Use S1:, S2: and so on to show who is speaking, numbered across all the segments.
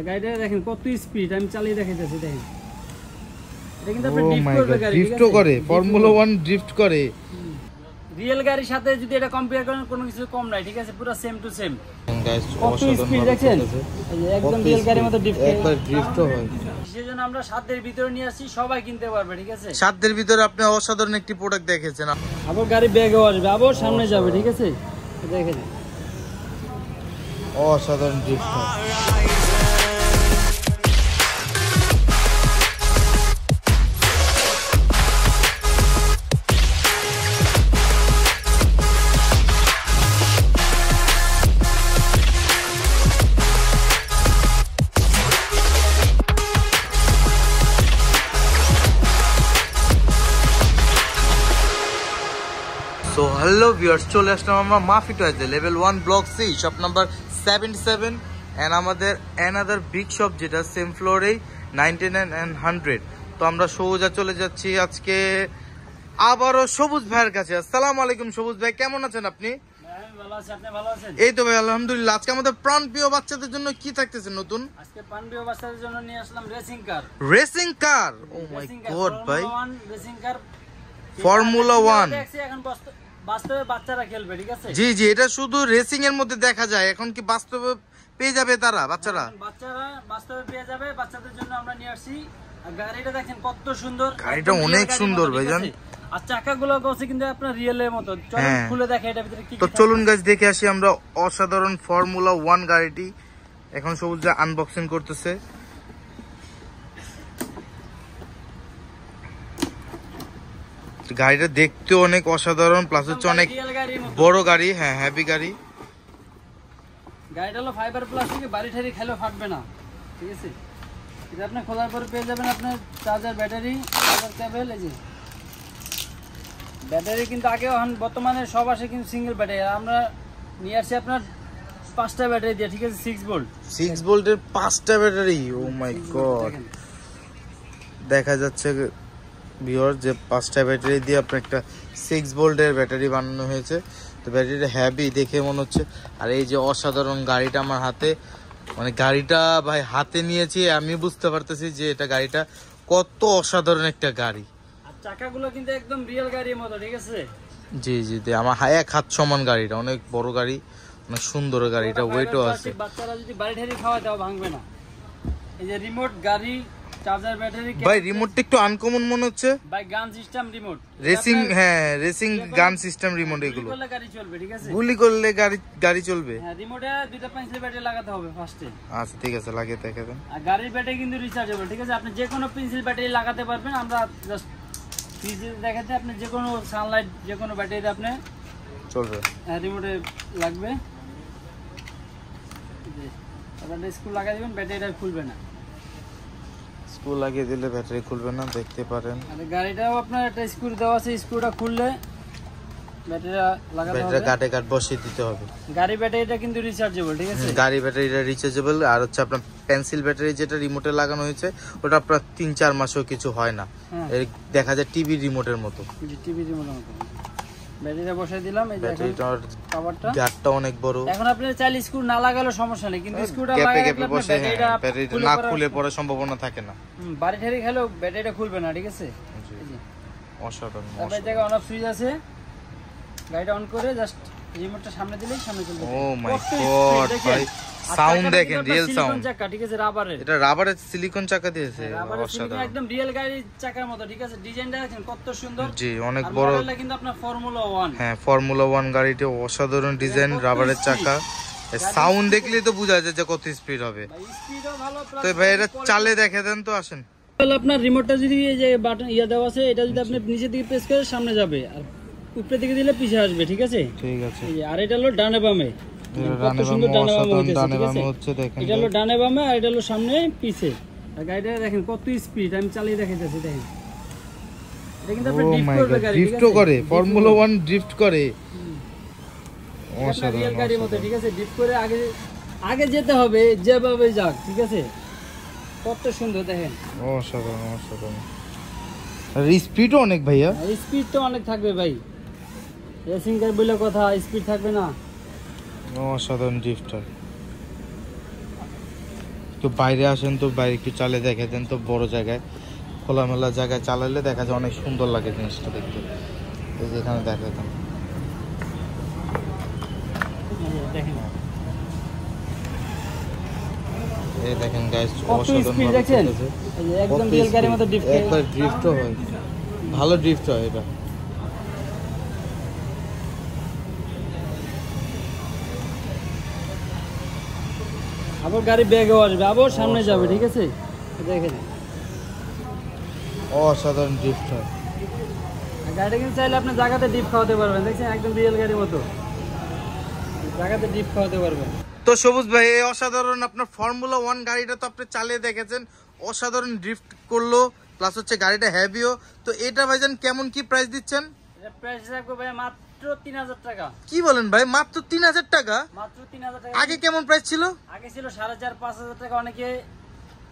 S1: গাড়িটা দেখেন কত স্পিড, আমি চালিয়ে দেখাইতেছি দেখেন। এটা কিন্তু আপনি ড্রিফট করবে গাড়ি,
S2: ড্রিফট করে, ফর্মুলা 1 ড্রিফট করে।
S1: রিয়েল গাড়ির সাথে যদি এটা কম্পেয়ার করেন কোনো কিছু কম নাই, ঠিক আছে, পুরো সেম টু সেম।
S2: গাইস
S1: কত স্পিড দেখেন, এই যে একদম রিয়েল গাড়ির মতো ড্রিফট করে,
S2: একবার ড্রিফটও হয়।
S1: সেজন্য আমরা সাধ্যের ভিতরে নিয়ে আসছি, সবাই কিনতে পারবে, ঠিক আছে।
S2: সাধ্যের ভিতরে আপনি অসাধারণ একটি প্রোডাক্ট দেখেছেন।
S1: আবার গাড়ি ব্যাগও আসবে, আবার সামনে যাবে, ঠিক আছে, দেখেন
S2: অসাধারণ ড্রিফট হয়। সো হ্যালো ভিউয়ার্স, চলে আসলাম আমরা মাফি টয়েজে, level 1 block C, shop number 77 and আমাদের অ্যানাদার বিগ শপ যেটা সেম ফ্লোরেই 99 and 100। তো আমরা সোজা চলে যাচ্ছি আজকে আবারও সবুজ ভাইয়ের কাছে। আসসালামু আলাইকুম সবুজ ভাই, কেমন আছেন আপনি? এই তো ভাই আলহামদুলিল্লাহ। আজকে আমাদের প্রাণপ্রিয় বাচ্চাদের জন্য কি থাকতেছে নতুন?
S1: আজকে প্রাণপ্রিয় বাচ্চাদের জন্য নিয়ে আসলাম রেসিং কার।
S2: রেসিং কার, ও মাই গড ভাই,
S1: রেসিং কার
S2: ফর্মুলা 1
S1: এখন বাস্তবে বাচ্চারা খেলবে, ঠিক আছে।
S2: জি জি, এটা শুধু রেসিং এর মধ্যে দেখা যায়, এখন কি বাস্তবে পেয়ে যাবে তারা বাচ্চারা
S1: বাস্তবে পেয়ে যাবে। বাচ্চাদের জন্য আমরা নিয়ে আসছি। আর গাড়িটা দেখেন কত সুন্দর,
S2: গাড়িটা অনেক সুন্দর ভাইজান।
S1: আর চাকাগুলো আছে কিন্তু আপনার রিয়েলের মতো। চলুন খুলে দেখে এটা ভিতরে কি।
S2: তো চলুন গাইস দেখে আসি আমরা অসাধারণ ফর্মুলা 1 গাড়িটি। এখন সবুজ আনবক্সিং করতেছে। গাড়িটা দেখতে অনেক অসাধারণ, প্লাস হচ্ছে অনেক বড় গাড়ি, হ্যাঁ হেভি গাড়ি।
S1: গাড়িটা হলো ফাইবার প্লাস্টিকের, বাড়ি ঠাড়ি খেলেও ফাটবে না, ঠিক আছে। এটা আপনি খোলার পরে পেয়ে যাবেন আপনার চার্জার, ব্যাটারি, চার্জার কেবল। এই যে ব্যাটারি কিন্তু আগে বর্তমানে সব আসে কিন্তু সিঙ্গেল ব্যাটারি, আমরা নিয়ে আসছি আপনার 5টা ব্যাটারি দিয়ে, ঠিক আছে, 6 ভোল্ট।
S2: 6 ভোল্টের 5টা ব্যাটারি, ও মাই গড। দেখা যাচ্ছে ভিউয়ার যে 5টা ব্যাটারি দিয়ে আপনার একটা 6 ভোল্টের ব্যাটারি বানানো হয়েছে। তো ব্যাটারিটা হেভি দেখে মনে হচ্ছে। আর এই যে অসাধারণ গাড়িটা আমার হাতে, মানে গাড়িটা ভাই হাতে নিয়েছি, আমি বুঝতে পারতেছি যে এটা গাড়িটা কত অসাধারণ একটা গাড়ি।
S1: আর চাকাগুলো কিন্তু একদম রিয়েল গাড়ির মতো, ঠিক আছে।
S2: জি জি, আমার এক হাত সমান গাড়িটা, অনেক বড় গাড়ি, অনেক সুন্দর গাড়িটা, ওয়েটও আছে।
S1: বাচ্চারা যদি বাড়ি ঠাড়ি খাওয়া দাও ভাঙবে না। এই যে রিমোট গাড়ি, চার্জার, ব্যাটারি।
S2: ভাই রিমোটটা একটু আনকমন মনে হচ্ছে
S1: ভাই, গান সিস্টেম রিমোট,
S2: রেসিং, হ্যাঁ রেসিং গান সিস্টেম রিমোট। এগুলো
S1: গুলি করলে গাড়ি চলবে, ঠিক আছে।
S2: গুলি করলে গাড়ি চলবে।
S1: হ্যাঁ, রিমোটে 2টা পেন্সিল ব্যাটারি লাগাতে হবে ফার্স্টে।
S2: আচ্ছা ঠিক আছে, লাগিয়ে দেখে দেন।
S1: আর গাড়ির ব্যাটারি কিন্তু রিচার্জেবল, ঠিক আছে। আপনি যে কোনো পেন্সিল ব্যাটারি লাগাতে পারবেন। আমরা জাস্ট ফিজিক্স দেখাতে, আপনি যে কোনো সানলাইট, যে কোনো ব্যাটারিতে আপনি
S2: চলবে।
S1: হ্যাঁ, রিমোটে লাগবে। আপনারা স্ক্রু লাগাই দিবেন, ব্যাটারিটা খুলবে না।
S2: স্ক্রু লাগিয়ে দিলে ব্যাটারি খুলবে না, দেখতে পারেন।
S1: আর গাড়িটাও আপনার একটা স্ক্রু দেওয়া আছে, স্ক্রুটা খুললে ব্যাটারিটা লাগাতে হবে,
S2: ব্যাটারি কাটে বসিয়ে দিতে হবে।
S1: গাড়ি ব্যাটারিটা কিন্তু রিচার্জেবল, ঠিক আছে।
S2: গাড়ি ব্যাটারিটা রিচার্জেবল। আর হচ্ছে আপনার পেন্সিল ব্যাটারি যেটা রিমোটে লাগানো হয়েছে, ওটা আপনার 3-4 মাসেও কিছু হয় না। দেখা যায় টিভি রিমোটের মতো।
S1: টিভি রিমোটের মতো ব্যাটারিটা বসাই দিলাম। এই দেখেন কভারটা,
S2: গাটটা অনেক বড়।
S1: এখন আপনি চাইলে স্ক্রু না লাগালেও সমস্যা নেই, কিন্তু স্ক্রুটা লাগালে
S2: বসে ব্যাটারিটা না খুলে পড়ার সম্ভাবনা থাকে না।
S1: বাড়ি ঠাড়ি খেলেও ব্যাটারিটা খুলবে না, ঠিক আছে।
S2: অসাধারণ।
S1: তারপরে জায়গা অন অফ সুইচ আছে, গাড়িটা অন করে জাস্ট রিমোটটা সামনে দিলেই সামনে চলবে।
S2: ও মাই গড ভাই, সাউন্ড দেখেন, রিয়েল সাউন্ড।
S1: চাকা, ঠিক আছে, রাবারের।
S2: এটা রাবারের সিলিকন চাকা দিয়েছে,
S1: অসাধারণ, একদম রিয়েল গাড়ির চাকার মতো, ঠিক আছে। ডিজাইনটা দেখেন কত সুন্দর।
S2: জি, অনেক বড়।
S1: মডেলটা কিন্তু আপনার ফর্মুলা 1।
S2: হ্যাঁ, ফর্মুলা 1 গাড়িটা অসাধারণ ডিজাইন, রাবারের চাকা। সাউন্ড দেখলেই তো বোঝা যায় যে কত স্পিড হবে।
S1: স্পিডও ভালো।
S2: তো ভাই এটা চালে দেখে দেন তো, আসেন।
S1: আপনার রিমোটটা যদি এই যে বাটন দেওয়া আছে, এটা যদি আপনি নিচের দিকে প্রেস করে সামনে যাবে, আর উপরের দিকে দিলে পিছে আসবে, ঠিক আছে।
S2: ঠিক আছে।
S1: আর এটা হলো ডানে বামে, কত সুন্দর ডানে বামে হচ্ছে, দেখেন। এটা হলো ডানে বামে, আর এটা হলো সামনে পিছে। আর গাড়িটা দেখেন কত স্পিড, আমি চালিয়ে দেখাইতেছি দেখেন। এটা কিন্তু আপনি ড্রিফট করবে গাড়ি,
S2: ড্রিফট করে, ফর্মুলা 1 ড্রিফট করে।
S1: অসাধারণ রিয়েল গাড়ির মতো, ঠিক আছে। ড্রিফট করে আগে যেতে হবে, যেভাবে যাক, ঠিক আছে। কত সুন্দর দেখেন,
S2: অসাধারণ অসাধারণ। আর স্পিডও অনেক ভাইয়া,
S1: স্পিড তো অনেক থাকবে ভাই, রেসিং কার বলে কথা, স্পিড থাকবে না।
S2: অসাধারণ ড্রিফটার। তো বাইরে আসেন, তো বাইরে একটু চালিয়ে দেখে দেন, তো বড় জায়গায় খোলামেলা জায়গায় চালালে দেখা যায় অনেক সুন্দর লাগে জিনিসটা দেখতে। এই যে এখানে দেখা দেন, এই দেখেন গাইস, অসাধারণ
S1: দেখেন একদম রিয়েল গাড়ির মতো ড্রিফট,
S2: একবার ড্রিফটও হয়, ভালো ড্রিফট হয় এটা।
S1: আবার গাড়ি ব্যাগও আসবে, আবার সামনে যাবে, ঠিক আছে? দেখেন
S2: অসাধারণ ড্রিফট হয়।
S1: গাড়িটা কিন্তু চাইলে আপনি জায়গাতে ডিপ খাওয়াতে পারবেন, দেখছেন একদম রিয়েল গাড়ির মতো জায়গাতে ডিপ খাওয়াতে পারবেন।
S2: তো সবুজ ভাই, এই অসাধারণ আপনার ফর্মুলা 1 গাড়িটা তো আপনি চালিয়ে দেখেছেন, অসাধারণ ড্রিফট করলো, প্লাস হচ্ছে গাড়িটা হেভিও। তো এটা ভাইজান কেমন কি প্রাইস দিচ্ছেন?
S1: এটা প্রাইস রাখবো ভাই মাত্র 3000 টাকা।
S2: কি বলেন ভাই, মাত্র 3000 টাকা?
S1: মাত্র 3000 টাকা।
S2: আগে কেমন প্রাইস ছিল?
S1: আগে ছিল 4500-5000 টাকা, অনেকে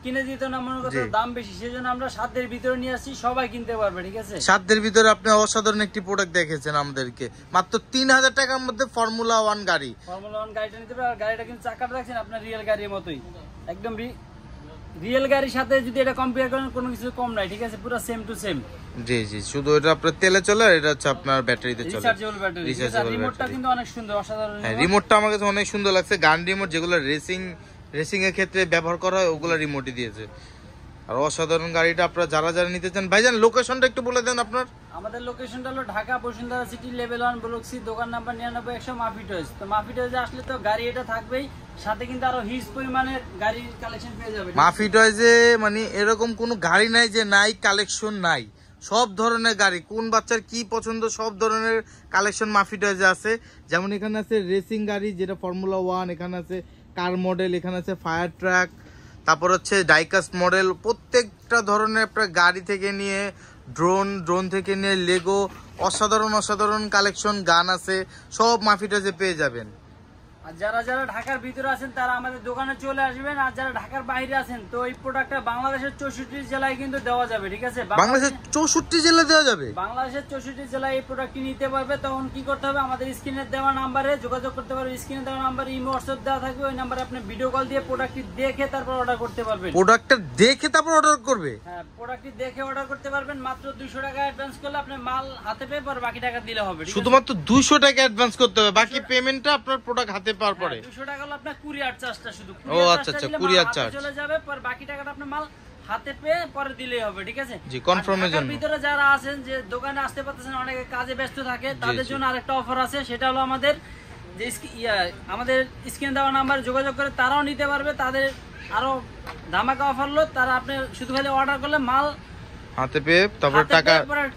S1: কিনে দিত না, মনে করতো দাম বেশি, সেজন্য আমরা সাধ্যের ভিতরে নিয়ে আসছি, সবাই কিনতে পারবে, ঠিক আছে?
S2: সাধ্যের ভিতরে আপনি অসাধারণ একটি প্রোডাক্ট দেখেছেন আমাদেরকে, মাত্র 3000 টাকার মধ্যে ফর্মুলা 1 গাড়ি।
S1: ফর্মুলা 1 গাড়িটা নিতে পারবে। আর গাড়িটা কিন্তু চাকাটা দেখছেন আপনার রিয়েল গাড়ির মতোই, একদম রিয়েল গাড়ির সাথে যদি এটা কম্পেয়ার করেন কোনো কিছু কম নাই, ঠিক আছে? পুরো সেম টু সেম।
S2: জি জি, শুধু এটা আপনার তেলে চলে, আর এটা হচ্ছে আপনার ব্যাটারিতে চলে,
S1: রিচার্জেবল ব্যাটারি।
S2: রিচার্জেবল
S1: রিমোটটা
S2: ব্যাটারি
S1: কিন্তু অনেক সুন্দর, অসাধারণ।
S2: হ্যাঁ, রিমোটটা আমার কাছে অনেক সুন্দর লাগছে। গান রিমোট যেগুলো রেসিং এর ক্ষেত্রে ব্যবহার করা হয়, ওগুলো রিমোটই দিয়েছে। আর অসাধারণ গাড়িটা আপনারা যারা যারা নিতে চান, ভাইজান লোকেশনটা একটু বলে দেন আপনার।
S1: আমাদের লোকেশনটা হলো Dhaka Bashundhara city, level 1 block C, দোকান নাম্বার 99 100, মাফি টয়েস। তো মাফি টয়েসে আসলে তো গাড়ি এটা থাকবেই, সাথে কিন্তু আরো হিউজ পরিমাণের গাড়ির কালেকশন পেয়ে যাবে।
S2: মাফি টয়েসে মানে এরকম কোনো গাড়ি নাই যে নাই কালেকশন নাই, সব ধরনের গাড়ি, কোন বাচ্চার কি পছন্দ সব ধরনের কালেকশন মাফি টয়েসে আছে। যেমন এখানে আছে রেসিং গাড়ি যেটা ফর্মুলা 1, এখানে আছে কার মডেল, এখানে আছে ফায়ার ট্রাক, তারপর হচ্ছে ডাইকাস্ট মডেল, প্রত্যেকটা ধরনের আপনার গাড়ি থেকে নিয়ে ড্রোন থেকে নিয়ে লেগো, অসাধারণ কালেকশন গান আছে, সব মাফি টয়েসে পেয়ে যাবেন।
S1: আর যারা যারা ঢাকার ভিতরে আছেন তারা আমাদের দোকানে চলে আসবেন, আর যারা ঢাকার বাইরে আছেন তো এই প্রোডাক্টটা বাংলাদেশের 64 জেলায় কিন্তু দেওয়া যাবে, ঠিক আছে?
S2: বাংলাদেশের 64 জেলায় দেওয়া যাবে?
S1: বাংলাদেশের 64 জেলায় এই প্রোডাক্টটি নিতে পারবে। তখন কি করতে হবে, আমাদের স্ক্রিনে দেওয়া নাম্বারে যোগাযোগ করতে পারবে। স্ক্রিনে দেওয়া নাম্বারে ইমো হোয়াটসঅ্যাপ দেওয়া থাকবে, ওই নাম্বারে আপনি ভিডিও কল দিয়ে প্রোডাক্টটি দেখে তারপর অর্ডার করতে পারবেন।
S2: প্রোডাক্টটা দেখে তারপর অর্ডার করবে?
S1: হ্যাঁ, প্রোডাক্টটি দেখে অর্ডার করতে পারবেন। মাত্র 200 টাকা অ্যাডভান্স করলে আপনি মাল হাতে পেয়ে পর বাকি টাকা দিলে হবে।
S2: শুধুমাত্র 200 টাকা অ্যাডভান্স করতে হবে, বাকি পেমেন্টটা আপনার প্রোডাক্ট হাতে পাওয়ার পরে।
S1: 200 টাকা হলো আপনার কুরিয়ার চার্জটা, শুধু
S2: ও আচ্ছা, কুরিয়ার চার্জ
S1: চলে যাবে, পর বাকি টাকাটা আপনি মাল হাতে পেয়ে পরে দিলেই হবে, ঠিক আছে?
S2: জি, কনফার্মের জন্য।
S1: ভিতরে যারা আছেন যে দোকানে আসতে পারতেছেন, অনেকে কাজে ব্যস্ত থাকে, তাদের জন্য আরেকটা অফার আছে। সেটা হলো আমাদের যে আমাদের স্ক্রিনে দেওয়া নাম্বারে যোগাযোগ করে তারাও নিতে পারবে। তাদের আরো ধামাকা অফার হলো, তারা আপনি শুধু খালি অর্ডার করলে মাল
S2: হাতে পেয়ে তারপর টাকা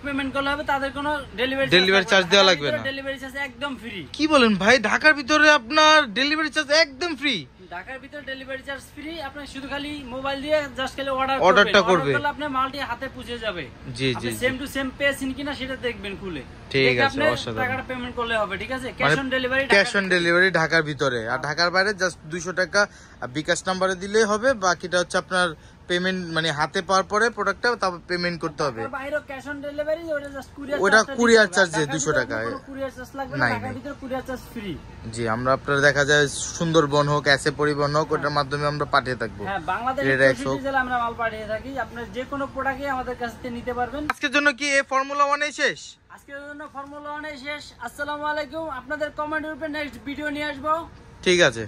S1: পেমেন্ট করলে হবে, তাদের কোনো
S2: ডেলিভারি চার্জ দেওয়া লাগবে না।
S1: ডেলিভারি চার্জ একদম ফ্রি।
S2: কি বলেন ভাই, ঢাকার ভিতরে আপনার ডেলিভারি চার্জ একদম ফ্রি?
S1: ঢাকার ভিতরে ডেলিভারি চার্জ ফ্রি, আপনি শুধু খালি মোবাইল দিয়ে জাস্ট খালি
S2: অর্ডারটা করবে,
S1: আপনি মালটি হাতে পৌঁছে যাবে।
S2: জি জি,
S1: সেম টু সেম পেয়েছেন কিনা সেটা দেখবেন খুলে,
S2: ঠিক আছে? অসাধারণ।
S1: টাকাটা পেমেন্ট করলে হবে, ঠিক আছে? ক্যাশ অন
S2: ডেলিভারি ঢাকার ভিতরে, আর ঢাকার বাইরে জাস্ট 200 টাকা বিকাশ নাম্বারে দিলেই হবে। বাকিটা হচ্ছে আপনার পেমেন্ট, মানে হাতে পাওয়ার পরে প্রোডাক্টটা তারপর পেমেন্ট করতে হবে।
S1: বাইরে ক্যাশ অন ডেলিভারি, ওটা জাস্ট
S2: কুরিয়ার চার্জ যে 200 টাকা
S1: কুরিয়ার চার্জ লাগবে না, ঢাকার ভিতরে কুরিয়ার চার্জ ফ্রি। জি, আমরা আপনারা দেখা যায় সুন্দরবন হোক, এসে পরিবহন হোক, ওটার মাধ্যমে আমরা পাঠিয়ে থাকবো। হ্যাঁ, বাংলাদেশের 64 জেলায় আমরা মাল পাঠিয়ে থাকি। আপনার যে কোনো প্রোডাক্টই আমাদের কাছ থেকে নিতে পারবেন।
S2: আজকের জন্য কি এই ফর্মুলা 1 এই শেষ?
S1: আজকের জন্য ফর্মুলা 1 এই শেষ। আসসালামু আলাইকুম। আপনাদের কমেন্টের উপরে নেক্সট ভিডিও নিয়ে আসবো।
S2: ঠিক আছে।